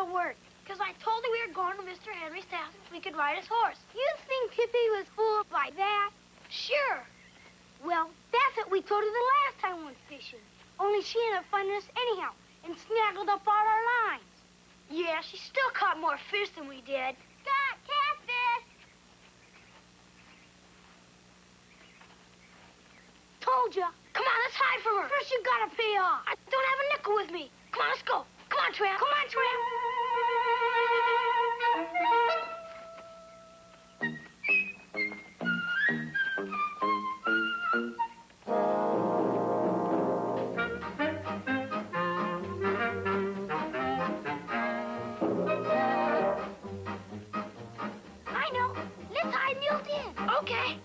to work, because I told him we were going to Mr. Henry's house so we could ride his horse. You think Tippy was fooled by that? Sure. Well, that's what we told her the last time we went fishing. Only she ended up finding us anyhow and snaggled up all our lines. Yeah, she still caught more fish than we did. Scott, catfish! Told ya. Come on, let's hide from her. First, you gotta pay off. I don't have a nickel with me. Come on, let's go. Come on, Tramp. Come on, Tramp. I know. Let's hide built in. Okay.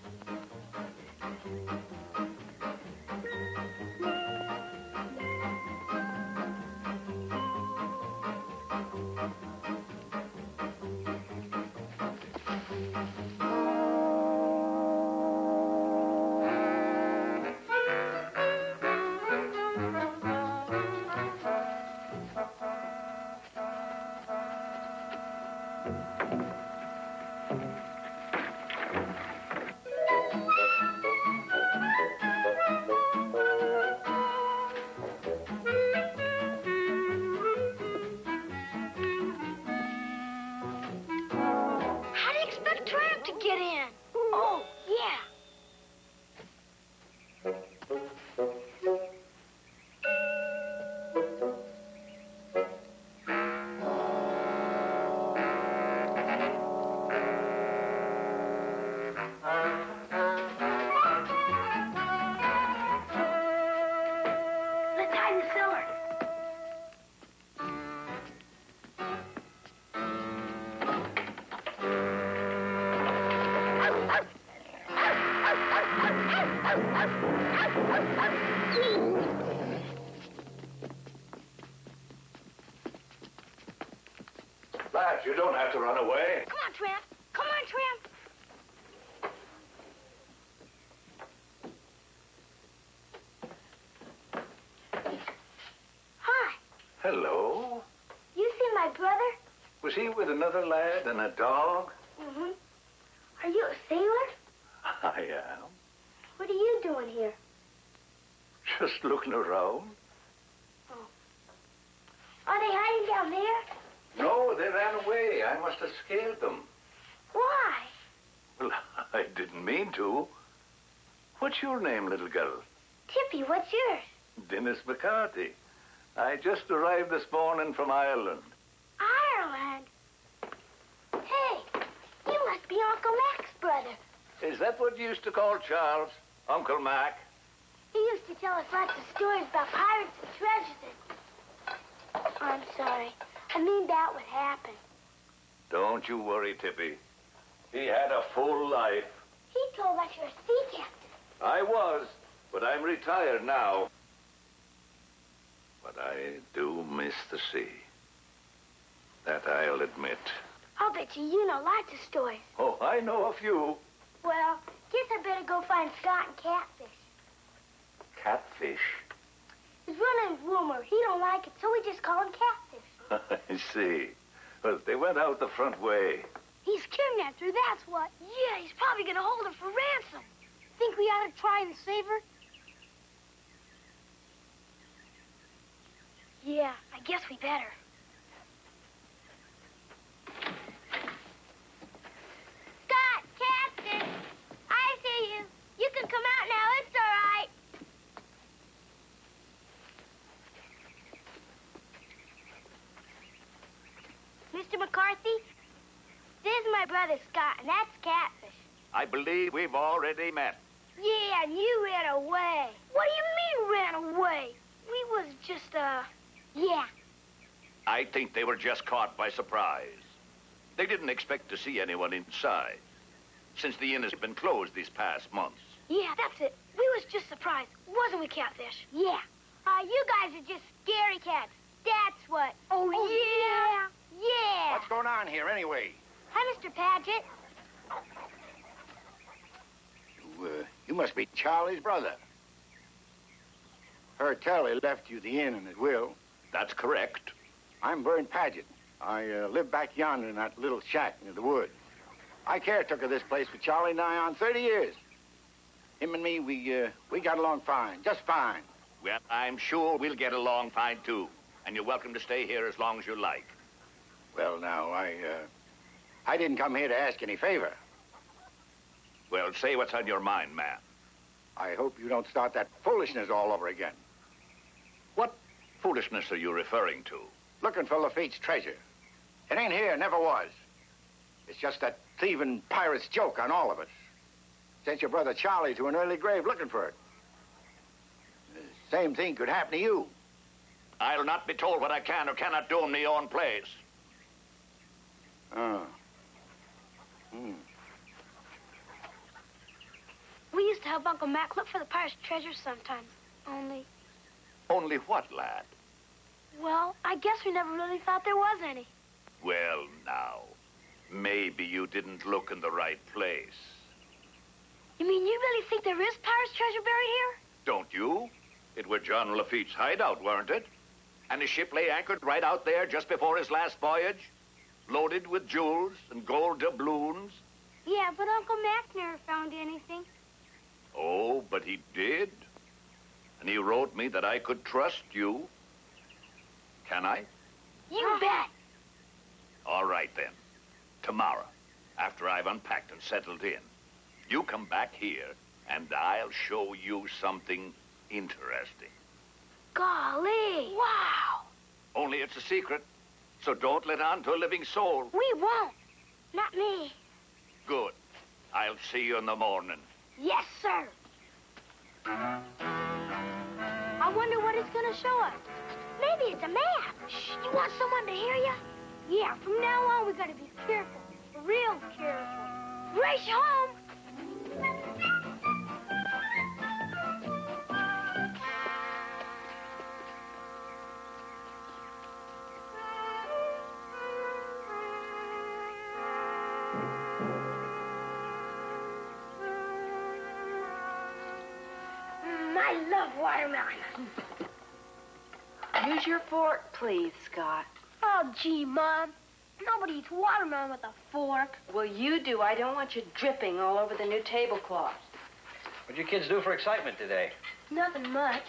Lads, you don't have to run away. Come on, Tramp. Come on, Tramp. Hi. Hello. You see my brother? Was he with another lad and a dog? Mm-hmm. Are you a sailor? I am. What are you doing here? Just looking around. Oh. Are they hiding down there? No, they ran away. I must have scared them. Why? Well, I didn't mean to. What's your name, little girl? Tippy, what's yours? Dennis McCarthy. I just arrived this morning from Ireland. Ireland? Hey, you must be Uncle Mac's brother. Is that what you used to call Charles? Uncle Mac? He used to tell us lots of stories about pirates and treasures. I'm sorry. I mean that would happen. Don't you worry, Tippy. He had a full life. He told us you're a sea captain. I was, but I'm retired now. But I do miss the sea. That I'll admit. I'll bet you know lots of stories. Oh, I know a few. Well, guess I better go find Scott and Catfish. Catfish? His real name's Wilmer. He don't like it, so we just call him Catfish. I see. Well, they went out the front way. He's kidnapped her, that's what. Yeah, he's probably gonna hold her for ransom. Think we ought to try and save her? Yeah, I guess we better. Scott, Catfish, I see you. You can come out now, it's all right. Mr. McCarthy, this is my brother Scott, and that's Catfish. I believe we've already met. Yeah, and you ran away. What do you mean ran away? We was just, yeah. I think they were just caught by surprise. They didn't expect to see anyone inside, since the inn has been closed these past months. Yeah, that's it. We was just surprised, wasn't we, Catfish? Yeah. You guys are just scary cats. That's what. Oh yeah. Yeah. What's going on here, anyway? Hi, Mr. Padgett. You must be Charlie's brother. Heard Charlie left you the inn in his will. That's correct. I'm Vern Padgett. I live back yonder in that little shack near the woods. I caretook of this place with Charlie nigh on 30 years. Him and me, we got along fine, just fine. Well, I'm sure we'll get along fine, too. And you're welcome to stay here as long as you like. Well, now, I didn't come here to ask any favor. Well, say what's on your mind, man. I hope you don't start that foolishness all over again. What foolishness are you referring to? Looking for Lafitte's treasure. It ain't here, never was. It's just that thieving pirate's joke on all of us. Sent your brother Charlie to an early grave looking for it. The same thing could happen to you. I'll not be told what I can or cannot do in my own place. Oh. We used to help Uncle Mac look for the pirate's treasure sometimes. Only, Only what, lad? well, I guess we never really thought there was any. Well, now, maybe you didn't look in the right place. You mean you really think there is pirate's treasure buried here? Don't you? It was Jean Lafitte's hideout, weren't it? And his ship lay anchored right out there just before his last voyage, loaded with jewels and gold doubloons. Yeah, but Uncle Mac never found anything. Oh, but he did. And he wrote me that I could trust you. Can I? You bet. All right, then. Tomorrow, after I've unpacked and settled in, you come back here, and I'll show you something interesting. Golly. Wow. Only it's a secret, so don't let on to a living soul. We won't. Not me. Good. I'll see you in the morning. Yes, sir. I wonder what it's going to show us. Maybe it's a map. Shh, you want someone to hear you? Yeah, from now on, we got to be careful. Real careful. Race home. I love watermelon. Use your fork, please, Scott. Oh, gee, Mom. Nobody eats watermelon with a fork. Well, you do. I don't want you dripping all over the new tablecloth. What'd you kids do for excitement today? Nothing much.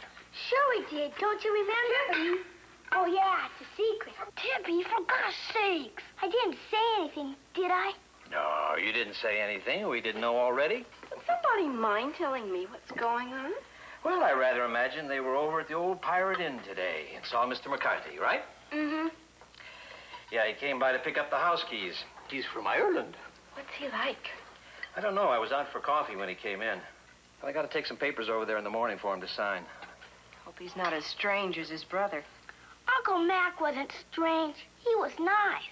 Sure we did. Don't you remember? Oh, yeah, it's a secret. Tippy, for gosh sakes. I didn't say anything, did I? No, you didn't say anything we didn't know already. Would somebody mind telling me what's going on? Well, I rather imagine they were over at the old Pirate Inn today and saw Mr. McCarthy, right? Mm-hmm. Yeah, he came by to pick up the house keys. He's from Ireland. What's he like? I don't know. I was out for coffee when he came in. But I got to take some papers over there in the morning for him to sign. Hope he's not as strange as his brother. Uncle Mac wasn't strange. He was nice.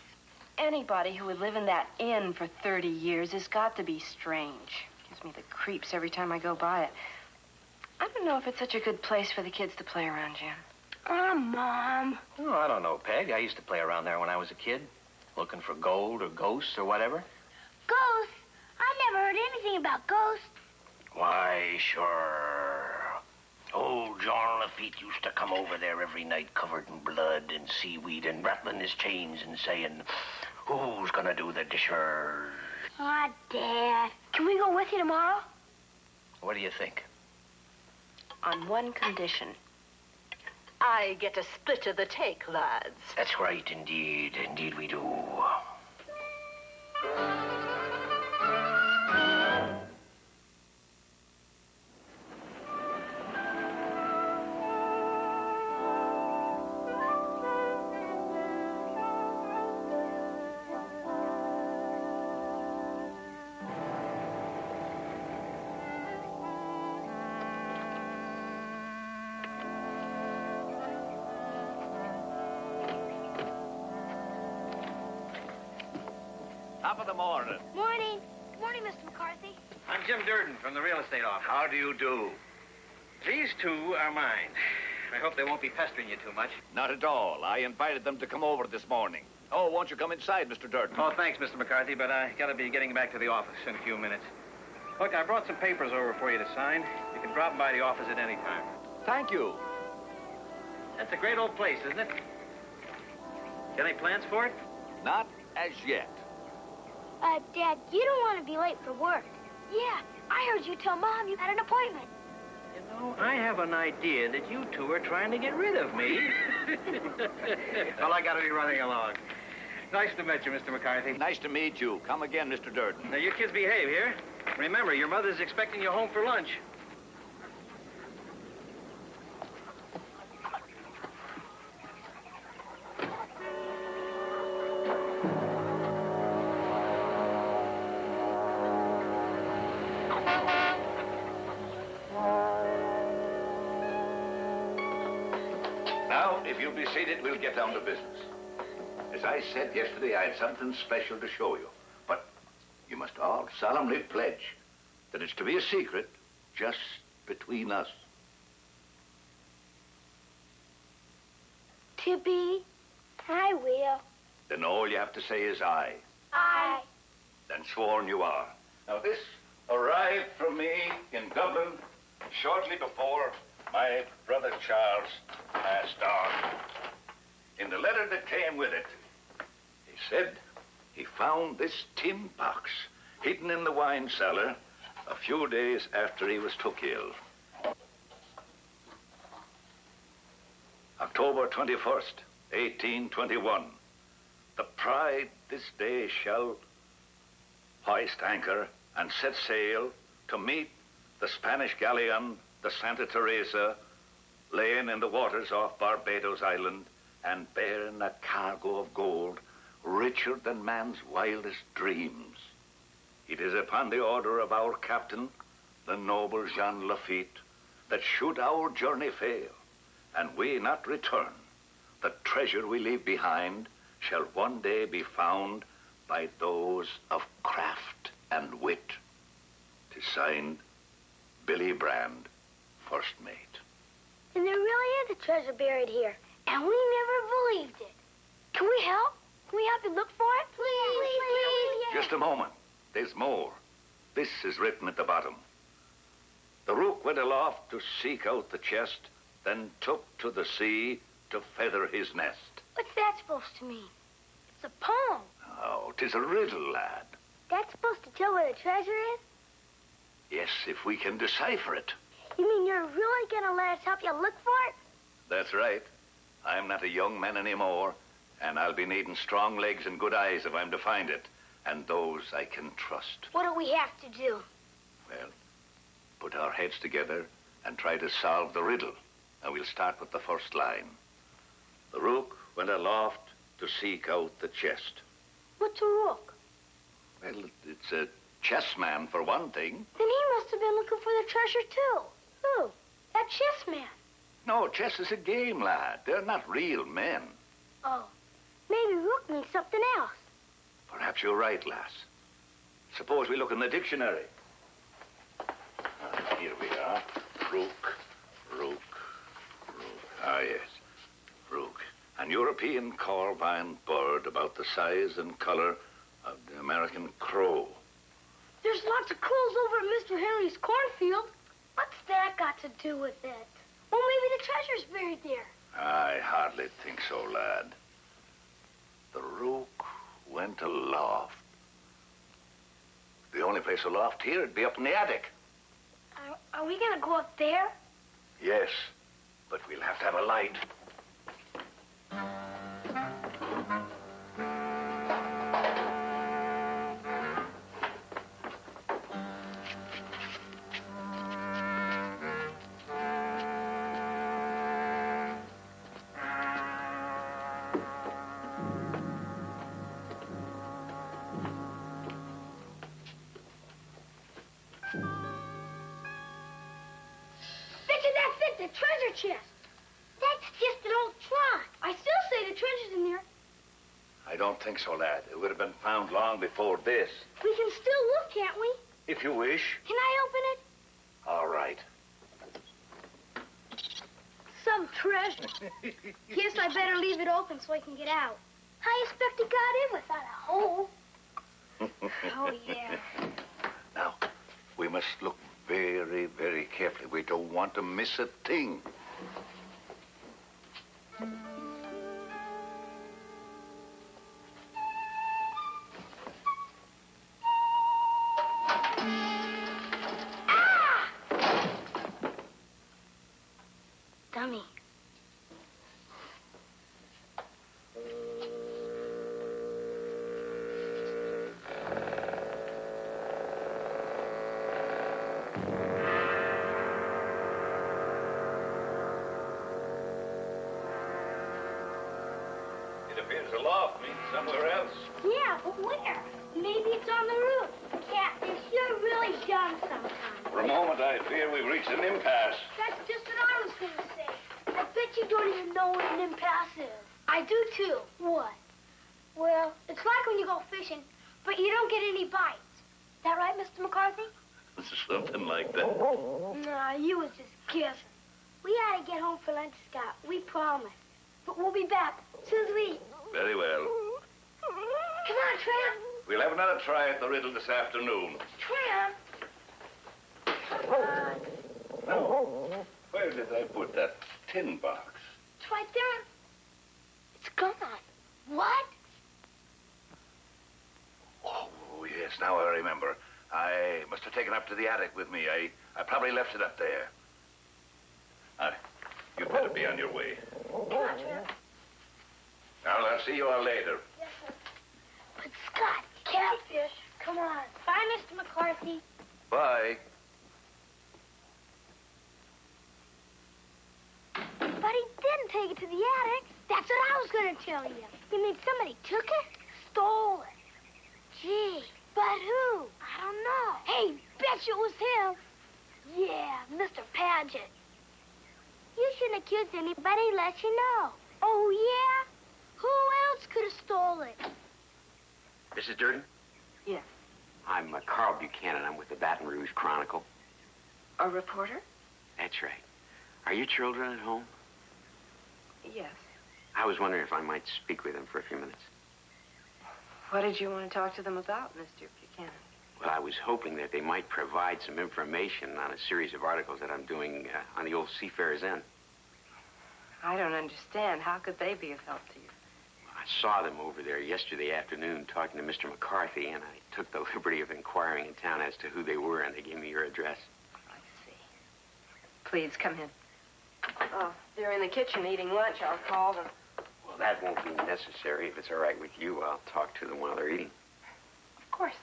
Anybody who would live in that inn for 30 years has got to be strange. Gives me the creeps every time I go by it. I don't know if it's such a good place for the kids to play around, Jim. Mom. Oh, I don't know, Peg. I used to play around there when I was a kid, looking for gold or ghosts or whatever. Ghosts? I never heard anything about ghosts. Why, sure. Old Jean Lafitte used to come over there every night covered in blood and seaweed and rattling his chains and saying, "Who's gonna do the dishes?" Aw, Dad. Can we go with you tomorrow? What do you think? On one condition. I get a split of the take, lads. That's right, indeed. Indeed we do. Top of the morning. Morning. Good morning, Mr. McCarthy. I'm Jim Durden from the real estate office. How do you do? These two are mine. I hope they won't be pestering you too much. Not at all. I invited them to come over this morning. Oh, won't you come inside, Mr. Durden? Oh, thanks, Mr. McCarthy, but I gotta be getting back to the office in a few minutes. Look, I brought some papers over for you to sign. You can drop by the office at any time. Thank you. That's a great old place, isn't it? Got any plans for it? Not as yet. Dad, you don't want to be late for work. Yeah, I heard you tell Mom you had an appointment. You know, I have an idea that you two are trying to get rid of me. Well, I gotta be running along. Nice to meet you, Mr. McCarthy. Nice to meet you. Come again, Mr. Durden. Now, you kids behave here. Remember, your mother's expecting you home for lunch. Now, if you'll be seated, we'll get down to business. As I said yesterday, I had something special to show you. But you must all solemnly pledge that it's to be a secret just between us. Tippy, I will. Then all you have to say is aye. I. Then sworn you are. Now, this arrived from me in Dublin shortly before my brother Charles passed on. In the letter that came with it, he said he found this tin box hidden in the wine cellar a few days after he was took ill. October 21st, 1821. The Pride this day shall hoist anchor and set sail to meet the Spanish galleon, the Santa Teresa, laying in the waters off Barbados Island and bearing a cargo of gold richer than man's wildest dreams. It is upon the order of our captain, the noble Jean Lafitte, that should our journey fail, and we not return, the treasure we leave behind shall one day be found by those of craft and wit. 'Tis signed, Billy Brand, first mate. And there really is a treasure buried here, and we never believed it. Can we help? Can we help you look for it? Please. Just a moment. There's more. This is written at the bottom. The rook went aloft to seek out the chest, then took to the sea to feather his nest. What's that supposed to mean? It's a poem. Oh, 'tis a riddle, lad. That's supposed to tell where the treasure is? Yes, if we can decipher it. You mean you're really going to let us help you look for it? That's right. I'm not a young man anymore, and I'll be needing strong legs and good eyes if I'm to find it, and those I can trust. What do we have to do? Well, put our heads together and try to solve the riddle. And we'll start with the first line. The rook went aloft to seek out the chest. What's a rook? Well, it's a chessman for one thing. Then he must have been looking for the treasure, too. Who? That chess man. No, chess is a game, lad. They're not real men. Oh, maybe rook means something else. Perhaps you're right, lass. Suppose we look in the dictionary. Here we are. Rook. Ah, yes. Rook. An European corvine bird about the size and color of the American crow. There's lots of crows over at Mr. Henry's cornfield. What's that got to do with it? Well, maybe the treasure's buried there. I hardly think so, lad. The rook went aloft. The only place aloft here would be up in the attic. Are we going to go up there? Yes, but we'll have to have a light. The treasure chest. That's just an old trunk. I still say the treasure's in there. I don't think so, lad. It would have been found long before this. We can still look, can't we? If you wish. Can I open it? All right. Some treasure. Guess I better leave it open so I can get out. I expect it got in without a hole. Oh, yeah. Now, we must look very, very carefully. We don't want to miss a thing. there's a loft meeting somewhere else. Yeah, but where? Maybe it's on the roof. Catfish, you're really dumb sometimes. For a moment, I fear we've reached an impasse. That's just what I was going to say. I bet you don't even know what an impasse is. I do, too. What? Well, it's like when you go fishing, but you don't get any bites. That right, Mr. McCarthy? Something like that. Nah, you was just guessing. We had to get home for lunch, Scott. We promised. But we'll be back as soon as we eat. Very well. Come on, Tramp. We'll have another try at the riddle this afternoon. Tramp. Come on. Now, where did I put that tin box? It's right there. It's gone. What? Oh, yes, now I remember. I must have taken it up to the attic with me. I probably left it up there. You'd better be on your way. Come on, Tramp. Now, I'll see you all later. Yes, sir. But Scott, Catfish, come on. Bye, Mr. McCarthy. Bye. But he didn't take it to the attic. That's what I was going to tell you. You mean somebody took it? Stole it. Gee, but who? I don't know. Hey, bet you it was him. Yeah, Mr. Padgett. You shouldn't accuse anybody unless you know. Oh, yeah? Who else could have stole it? Mrs. Durden? Yes. I'm Carl Buchanan. I'm with the Baton Rouge Chronicle. A reporter? That's right. Are your children at home? Yes. I was wondering if I might speak with them for a few minutes. What did you want to talk to them about, Mr. Buchanan? Well, I was hoping that they might provide some information on a series of articles that I'm doing on the old Seafarer's Inn. I don't understand. How could they be of help to you? I saw them over there yesterday afternoon talking to Mr. McCarthy, and I took the liberty of inquiring in town as to who they were, and they gave me your address. I see. Please, come in. Oh, they're in the kitchen eating lunch. I'll call them. Well, that won't be necessary. If it's all right with you, I'll talk to them while they're eating. Of course.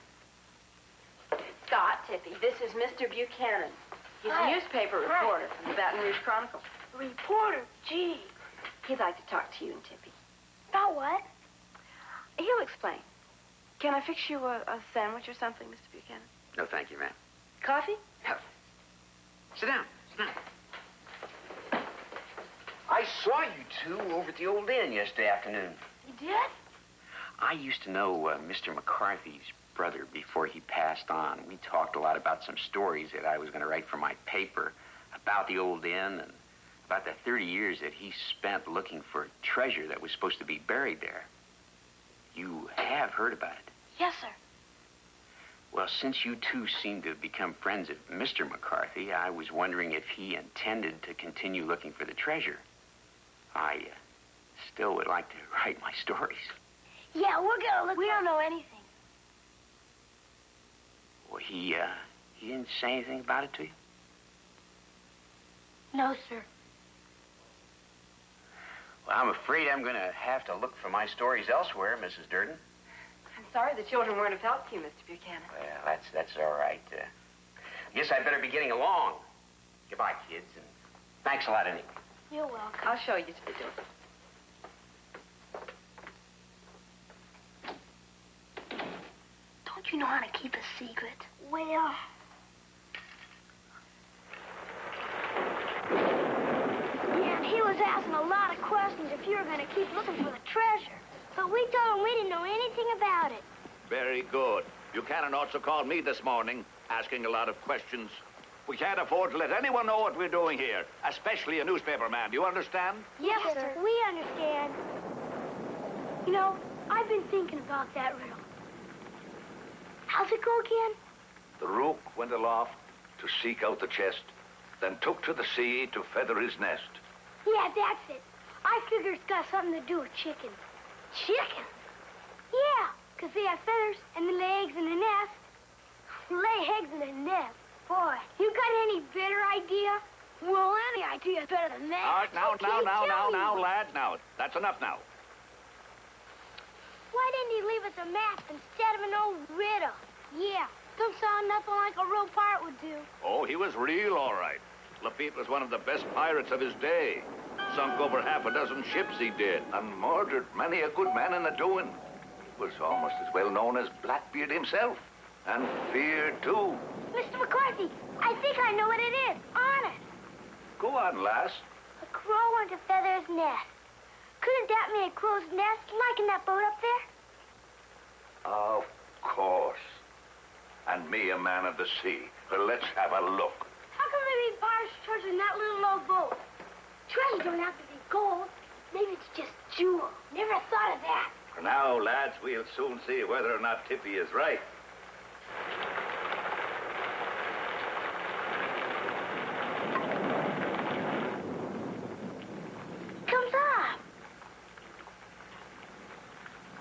Scott, Tippy, this is Mr. Buchanan. He's Hi. a newspaper reporter from the Baton Rouge Chronicle. Reporter, gee. He'd like to talk to you and Tippy. About what? He'll explain. Can I fix you a sandwich or something, Mr. Buchanan? No, thank you, ma'am. Coffee? No. Sit down. Sit down. I saw you two over at the old inn yesterday afternoon. You did? I used to know Mr. McCarthy's brother before he passed on. We talked a lot about some stories that I was going to write for my paper about the old inn and about the 30 years that he spent looking for treasure that was supposed to be buried there. You have heard about it? Yes, sir. Well, since you two seem to have become friends of Mr. McCarthy, I was wondering if he intended to continue looking for the treasure. I still would like to write my stories. Yeah, we're gonna look. We don't know anything. Well, he didn't say anything about it to you? No, sir. Well, I'm afraid I'm going to have to look for my stories elsewhere, Mrs. Durden. I'm sorry the children weren't of help to you, Mr. Buchanan. Well, that's all right. I guess I better be getting along. Goodbye, kids, and thanks a lot anyway. You're welcome. I'll show you to the door. Don't you know how to keep a secret? Well... Yeah, he was asking a lot of questions if you were going to keep looking for the treasure. But we told him we didn't know anything about it. Very good. Buchanan also called me this morning, asking a lot of questions. We can't afford to let anyone know what we're doing here, especially a newspaper man. Do you understand? Yes, sir. We understand. You know, I've been thinking about that riddle. How's it go again? The rook went aloft to seek out the chest, then took to the sea to feather his nest. Yeah, that's it. I figure it's got something to do with chicken. Chicken? Yeah, because they have feathers and the legs and the nest. Lay eggs in the nest. Boy, you got any better idea? Well, any idea is better than that. All right, now, lad, now. That's enough now. Why didn't he leave us a map instead of an old riddle? Yeah, don't sound nothing like a real pirate would do. Oh, he was real, all right. Lafitte was one of the best pirates of his day. Sunk over half a dozen ships, he did. And murdered many a good man in the doing. Was almost as well known as Blackbeard himself. And feared, too. Mr. McCarthy, I think I know what it is. Honest. Go on, lass. A crow went to Feather's nest. Couldn't that mean a crow's nest like in that boat up there? Of course. And me a man of the sea. Well, let's have a look. How come there be pirates' treasure in that little old boat? Treasure don't have to be gold. Maybe it's just jewels. Never thought of that. For now, lads, we'll soon see whether or not Tippy is right. Comes up.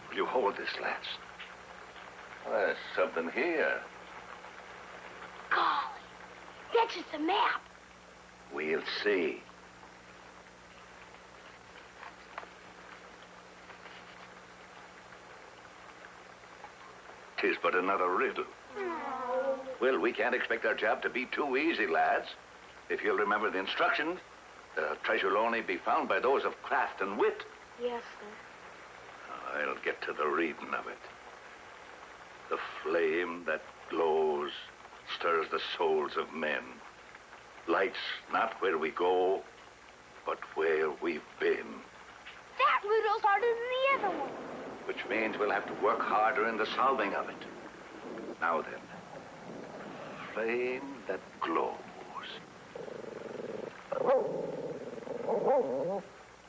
Will you hold this, lads? There's something here. Golly, that's just a map. We'll see. 'Tis but another riddle. Well, we can't expect our job to be too easy, lads. If you'll remember the instructions, the treasure will only be found by those of craft and wit. Yes, sir. I'll get to the reading of it. The flame that glows stirs the souls of men. Lights not where we go, but where we've been. That riddle's harder than the other one. Which means we'll have to work harder in the solving of it. Now then, flame that glows.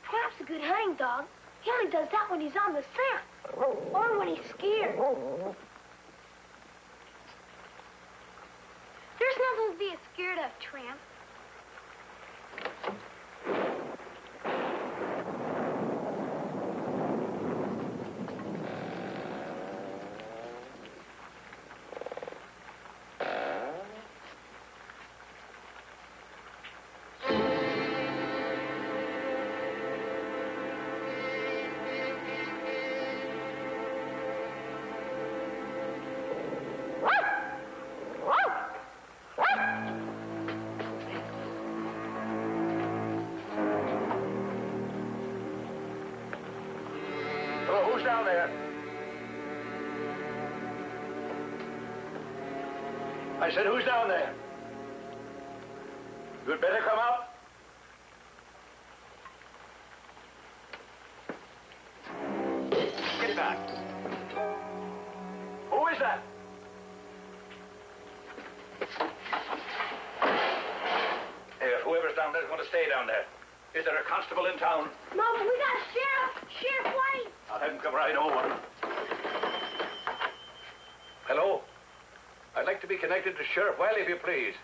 Trap's a good hunting dog. He only does that when he's on the scent. Or when he's scared. There's nothing to be scared of, Tramp. Who's down there? I said, who's down there? You'd better come up. Get back. Who is that? Whoever's down there's going to stay down there. Is there a constable in town? No, but we got a sheriff. Sheriff Wiley. I'll have him come right over. Hello? I'd like to be connected to Sheriff Wiley, if you please.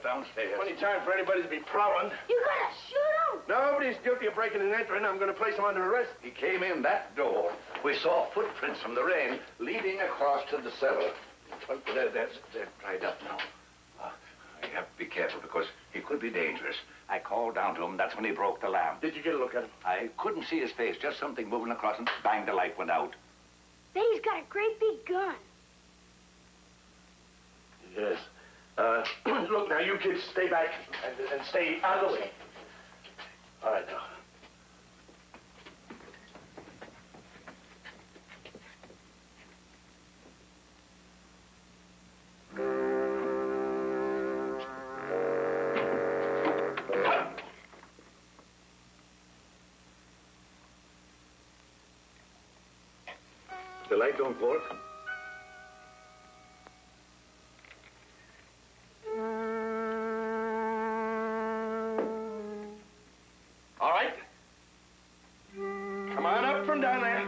Downstairs. Plenty time for anybody to be prowling. You gotta shoot him. Nobody's guilty of breaking and entering. I'm going to place him under arrest. He came in that door. We saw footprints from the rain leading across to the cellar. Well, they're dried up now. You have to be careful because he could be dangerous. I called down to him. That's when he broke the lamp. Did you get a look at him? I couldn't see his face. Just something moving across and bang, the light went out. Then he's got a great big gun. Yes. Look, now, you kids stay back and stay out of the way. All right, now. The light don't work. All right. Come on up from down there.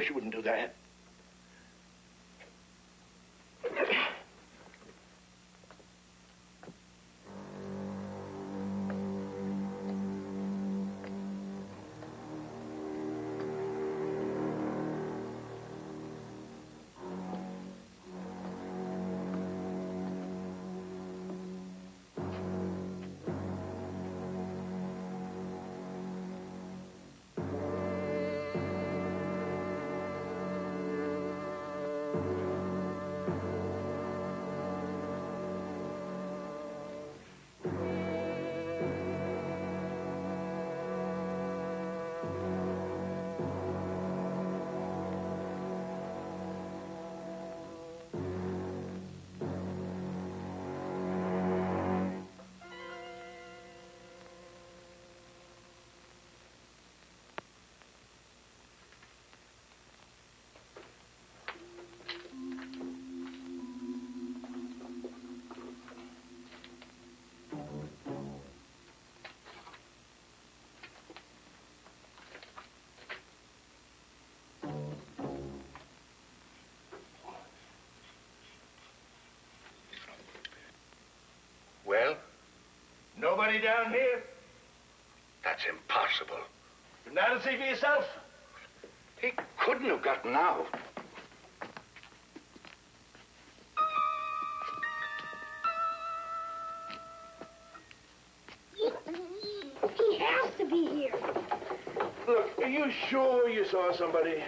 she wouldn't do that. Well, nobody down here? That's impossible. You're not to see for yourself? He couldn't have gotten out. He has to be here. Look, are you sure you saw somebody?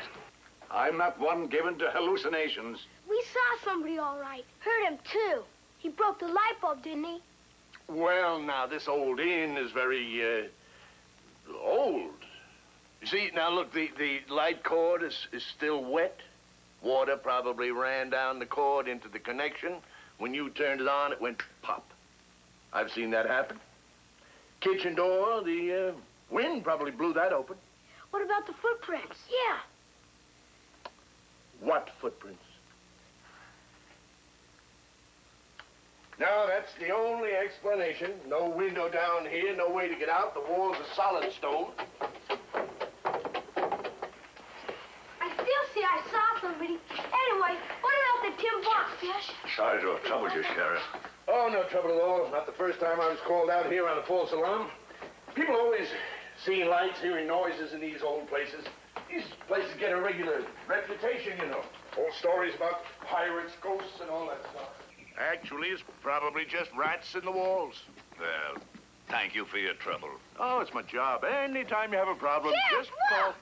I'm not one given to hallucinations. We saw somebody all right. Heard him, too. He broke the light bulb, didn't he? Well, now, this old inn is very, old. You see, now, look, the light cord is still wet. Water probably ran down the cord into the connection. When you turned it on, it went pop. I've seen that happen. Kitchen door, the wind probably blew that open. What about the footprints? Yeah. What footprints? No, that's the only explanation. No window down here, no way to get out. The walls are solid stone. I still see I saw somebody. Anyway, what about the tin box, Fish? Sorry to have troubled you, Sheriff. Oh, no trouble at all. Not the first time I was called out here on a false alarm. People always seeing lights, hearing noises in these old places. These places get a regular reputation, you know. Old stories about pirates, ghosts, and all that stuff. Actually, it's probably just rats in the walls. Well, thank you for your trouble. Oh, it's my job. Anytime you have a problem, just call.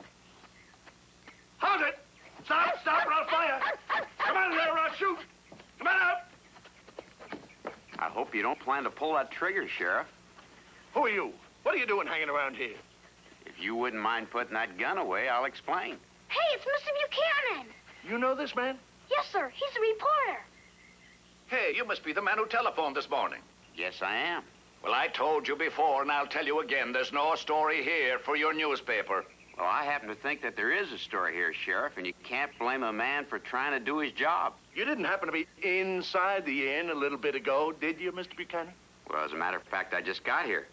How's it? Stop, or I'll fire. Come on there, or I'll shoot. Come on out. I hope you don't plan to pull that trigger, Sheriff. Who are you? What are you doing hanging around here? If you wouldn't mind putting that gun away, I'll explain. Hey, it's Mr. Buchanan. You know this man? Yes, sir. He's a reporter. Hey, you must be the man who telephoned this morning. Yes, I am. Well, I told you before, and I'll tell you again, there's no story here for your newspaper. Well, I happen to think that there is a story here, Sheriff, and you can't blame a man for trying to do his job. You didn't happen to be inside the inn a little bit ago, did you, Mr. Buchanan? Well, as a matter of fact, I just got here.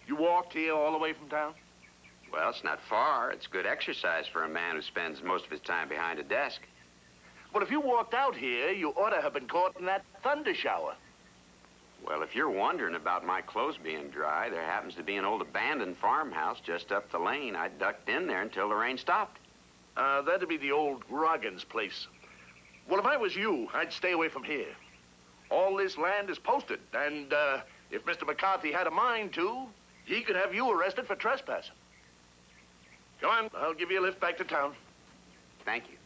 You walked here all the way from town? Well, it's not far. It's good exercise for a man who spends most of his time behind a desk. Well, if you walked out here, you ought to have been caught in that thunder shower. Well, if you're wondering about my clothes being dry, there happens to be an old abandoned farmhouse just up the lane. I ducked in there until the rain stopped. That'd be the old Roggins place. Well, if I was you, I'd stay away from here. All this land is posted, and if Mr. McCarthy had a mind to, he could have you arrested for trespassing. Come on, I'll give you a lift back to town. Thank you.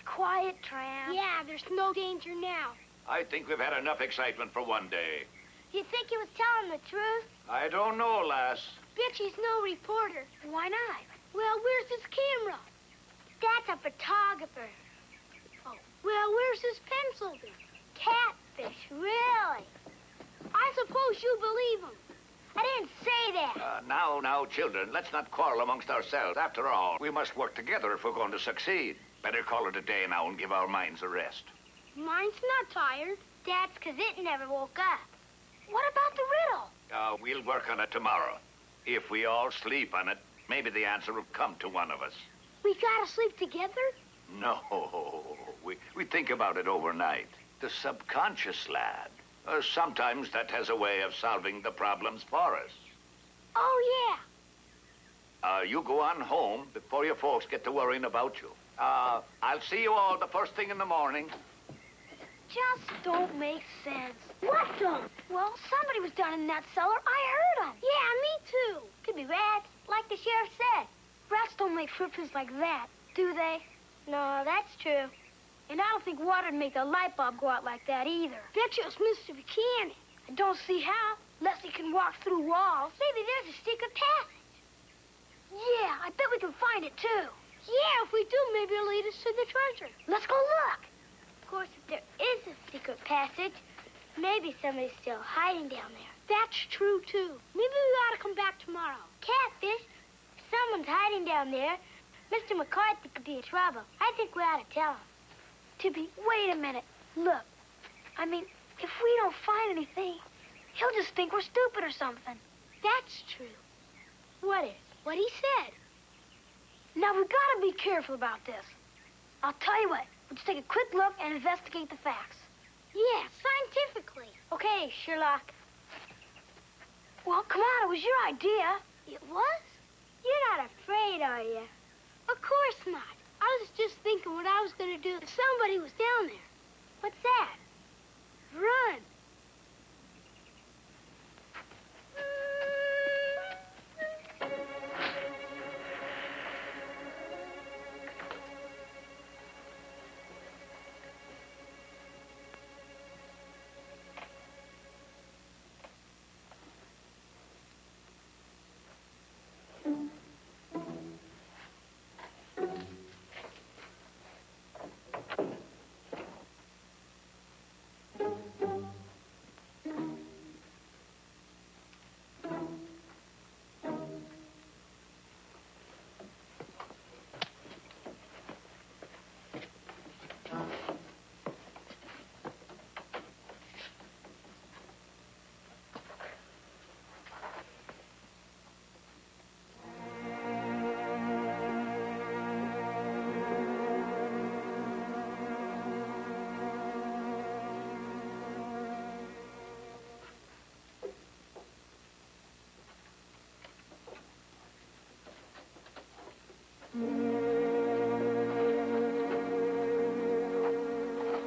Quiet, Tramp. Yeah, there's no danger now. I think we've had enough excitement for one day. You think he was telling the truth? I don't know, lass. Bet he's no reporter. Why not? Well, where's his camera? That's a photographer. Oh, well, where's his pencil then? Catfish, really? I suppose you believe him. I didn't say that. Now, children, let's not quarrel amongst ourselves. After all, we must work together if we're going to succeed. Better call it a day now and give our minds a rest. Mine's not tired. That's because it never woke up. What about the riddle? We'll work on it tomorrow. If we all sleep on it, maybe the answer will come to one of us. We gotta sleep together? No, we think about it overnight. The subconscious, lad. Sometimes that has a way of solving the problems for us. Oh, yeah. You go on home before your folks get to worrying about you. I'll see you all the first thing in the morning. Just don't make sense. What don't? Well, somebody was down in that cellar. I heard them. Yeah, me too. Could be rats, like the sheriff said. Rats don't make footprints like that, do they? No, that's true. And I don't think water'd make a light bulb go out like that either. That's just Mr. Buchanan. I don't see how, unless he can walk through walls. Maybe there's a secret passage. Yeah, I bet we can find it, too. Yeah, if we do, maybe it'll lead us to the treasure. Let's go look. Of course, if there is a secret passage, maybe somebody's still hiding down there. That's true, too. Maybe we ought to come back tomorrow. Catfish, if someone's hiding down there, Mr. McCarthy could be in trouble. I think we ought to tell him. Tippy, wait a minute. Look, I mean, if we don't find anything, he'll just think we're stupid or something. That's true. What is? What he said. Now, we've got to be careful about this. I'll tell you what. Let's take a quick look and investigate the facts. Yeah, scientifically. Okay, Sherlock. Well, come on, it was your idea. It was? You're not afraid, are you? Of course not. I was just thinking what I was going to do if somebody was down there. What's that? Run.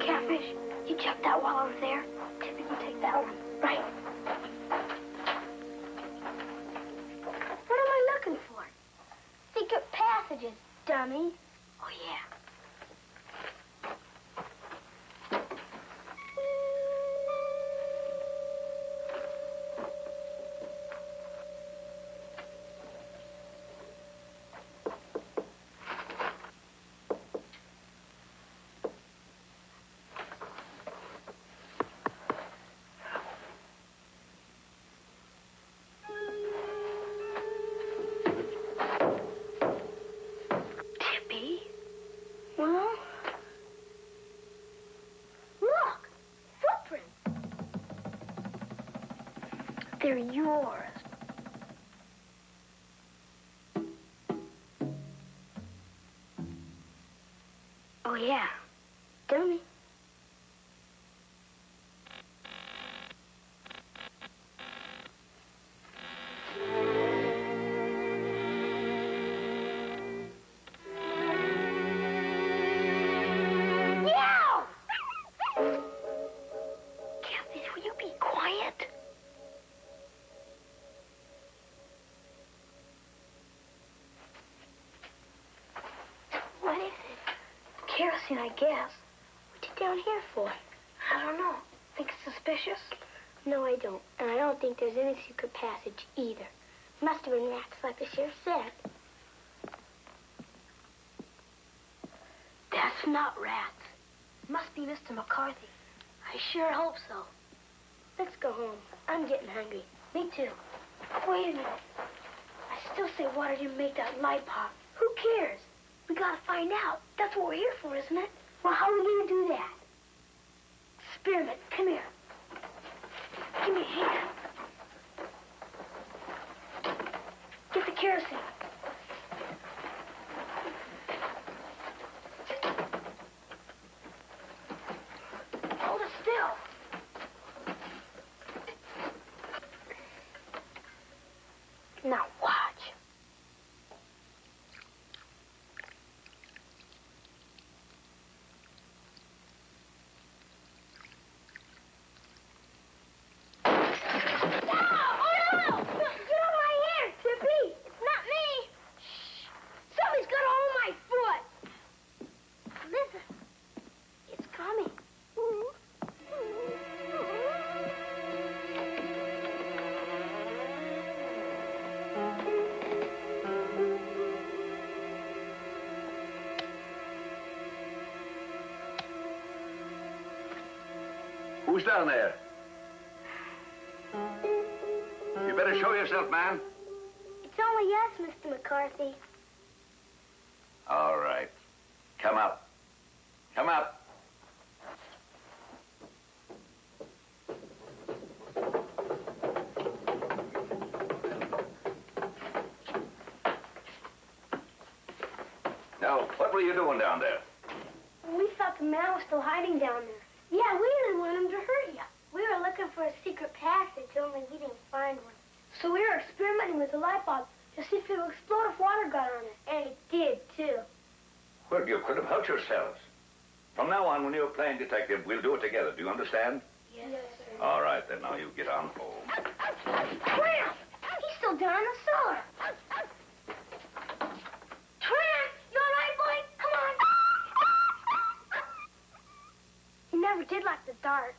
Catfish, you check that wall over there. Tippy can take that one. Right. What am I looking for? Secret passages, dummy. Oh, yeah. They're yours. Oh, yeah. Dummy. Meow! Catfish, will you be quiet? What is it? Kerosene, I guess. What's it down here for? I don't know. Think it's suspicious? No, I don't. And I don't think there's any secret passage either. Must have been rats, like the sheriff said. That's not rats. Must be Mr. McCarthy. I sure hope so. Let's go home. I'm getting hungry. Me too. Wait a minute. I still say water didn't make that light pop. Who cares? We gotta find out. That's what we're here for, isn't it? Well, how are we gonna do that? Spearmint, come here. Give me a hand. Get the kerosene. Hold it still. Now watch. Who's down there? You better show yourself, man. It's only us, Mr. McCarthy. All right. Come up. Come up. Now, what were you doing down there? We thought the man was still hiding down there. Yeah, we didn't want him to hurt you. We were looking for a secret passage, only we didn't find one. So we were experimenting with the light bulb to see if it would explode if water got on it. And it did, too. Well, you could have hurt yourselves. From now on, when you're playing detective, we'll do it together. Do you understand? Yes, sir. All right, then. Now you get on home. Tramp! He's still down in the cellar. Tramp! You all right, boy? Come on. He never did like the dark.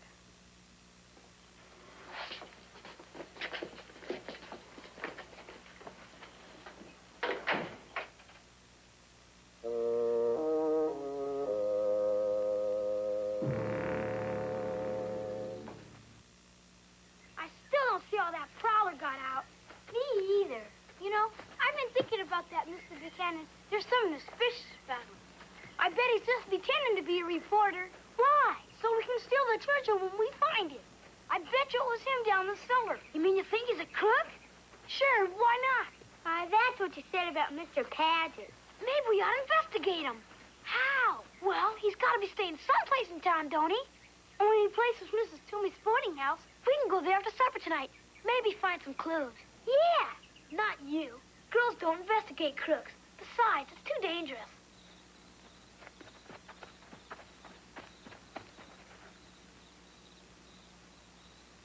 Mr. Buchanan, there's something suspicious about him. I bet he's just pretending to be a reporter. Why? So we can steal the treasure when we find it. I bet you it was him down the cellar. You mean you think he's a crook? Sure, why not? That's what you said about Mr. Padgett. Maybe we ought to investigate him. How? Well, he's got to be staying someplace in town, don't he? Only place is Mrs. Toomey's boarding house. We can go there after supper tonight. Maybe find some clues. Yeah, not you. Girls don't investigate crooks. Besides, it's too dangerous.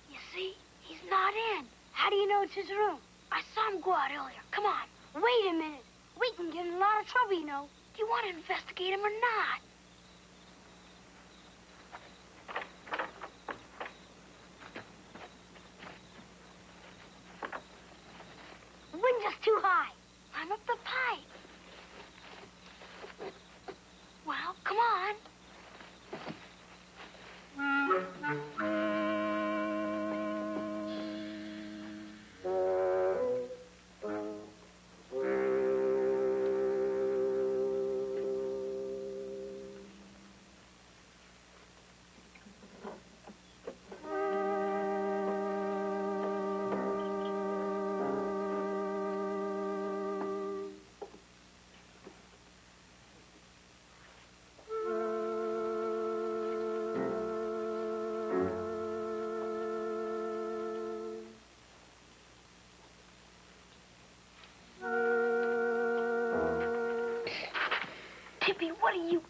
You see, he's not in. How do you know it's his room? I saw him go out earlier. Come on, wait a minute. We can get in a lot of trouble, you know. Do you want to investigate him or not? The wind's just too high. Climb up the pipe. Well, come on. Tippy, what are you...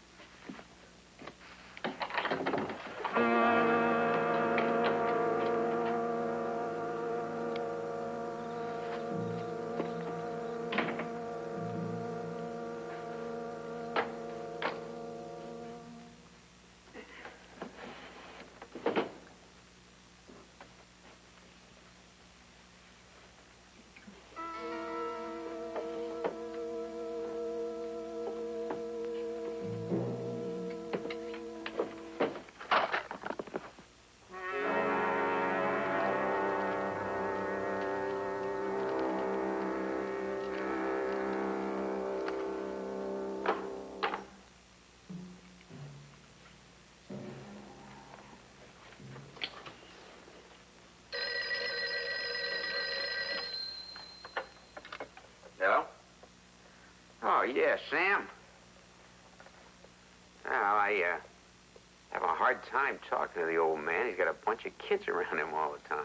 Yeah, Sam. Well, I have a hard time talking to the old man. He's got a bunch of kids around him all the time.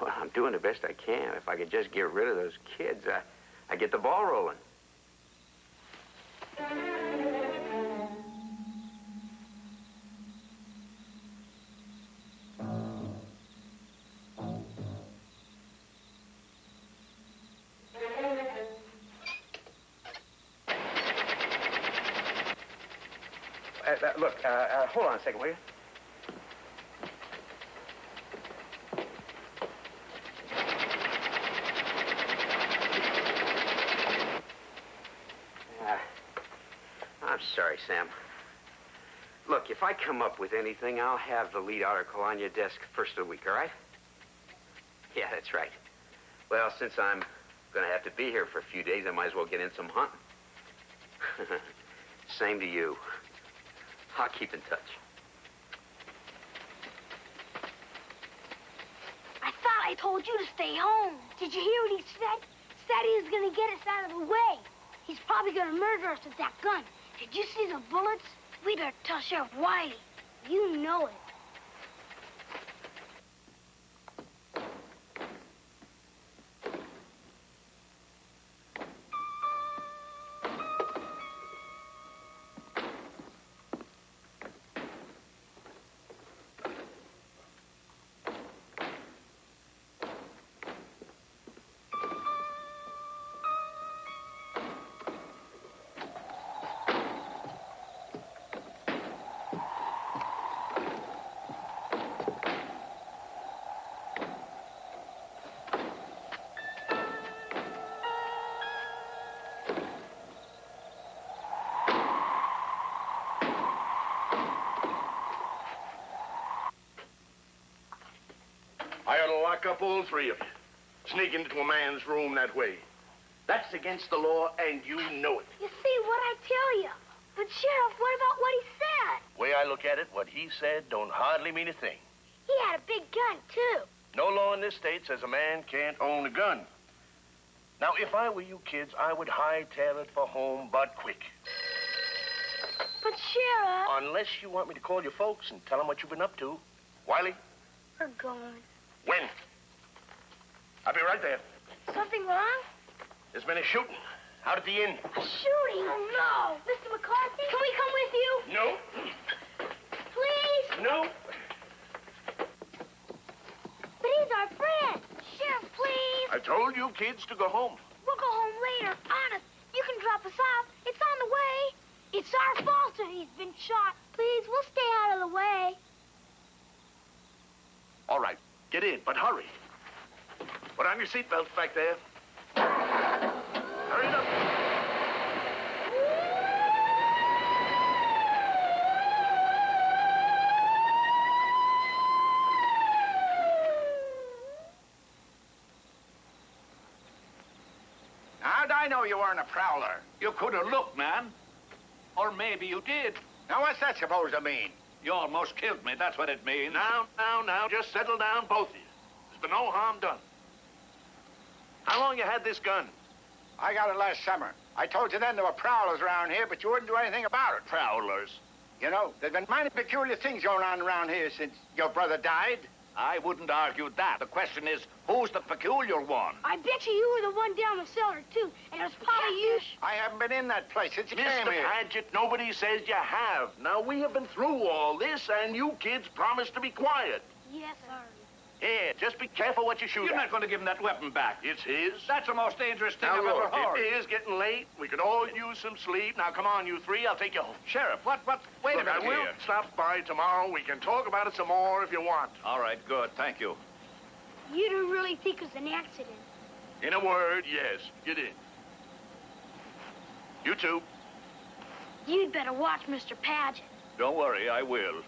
Well, I'm doing the best I can. If I could just get rid of those kids, I get the ball rolling. Look, hold on a second, will you? I'm sorry, Sam. Look, if I come up with anything, I'll have the lead article on your desk first of the week, all right? Yeah, that's right. Well, since I'm going to have to be here for a few days, I might as well get in some hunting. Same to you. I'll keep in touch. I thought I told you to stay home. Did you hear what he said? Said he was going to get us out of the way. He's probably going to murder us with that gun. Did you see the bullets? We better tell Sheriff Wiley. You know it. I ought to lock up all three of you. Sneaking into a man's room that way. That's against the law, and you know it. You see what I tell you. But, Sheriff, what about what he said? Way I look at it, what he said don't hardly mean a thing. He had a big gun, too. No law in this state says a man can't own a gun. Now, if I were you kids, I would hightail it for home, but quick. But, Sheriff... Unless you want me to call your folks and tell them what you've been up to. Wiley? We're going. When? I'll be right there. Something wrong? There's been a shooting out at the inn. A shooting? Oh, no. Mr. McCarthy, can we come with you? No. Please? No. But he's our friend. Sheriff, please. I told you kids to go home. We'll go home later. Honest, you can drop us off. It's on the way. It's our fault that he's been shot. Please, we'll stay out of the way. All right. Get in, but hurry. Put on your seatbelts back there. Hurry up. How'd I know you weren't a prowler? You could have looked, man. Or maybe you did. Now, what's that supposed to mean? You almost killed me, that's what it means. Now, just settle down, both of you. There's been no harm done. How long you had this gun? I got it last summer. I told you then there were prowlers around here, but you wouldn't do anything about it. Prowlers. You know, there's been mighty peculiar things going on around here since your brother died. I wouldn't argue that. The question is, who's the peculiar one? I bet you were the one down the cellar, too. And it was probably you. I haven't been in that place since you came Mr. here. Padgett, nobody says you have. Now, we have been through all this, and you kids promised to be quiet. Yes, sir. Yeah, just be careful what you shoot You're at. not going to give him that weapon back. It's his. That's the most dangerous thing Now, I've ever look, heard. it is getting late. We could all use some sleep. Now, come on, you three. I'll take you home. Sheriff, wait a Look, minute I will here. stop by tomorrow. We can talk about it some more if you want. All right, good, thank you. You don't really think it was an accident. In a word, yes. Get in. You two. You'd better watch Mr. Padgett. Don't worry, I will.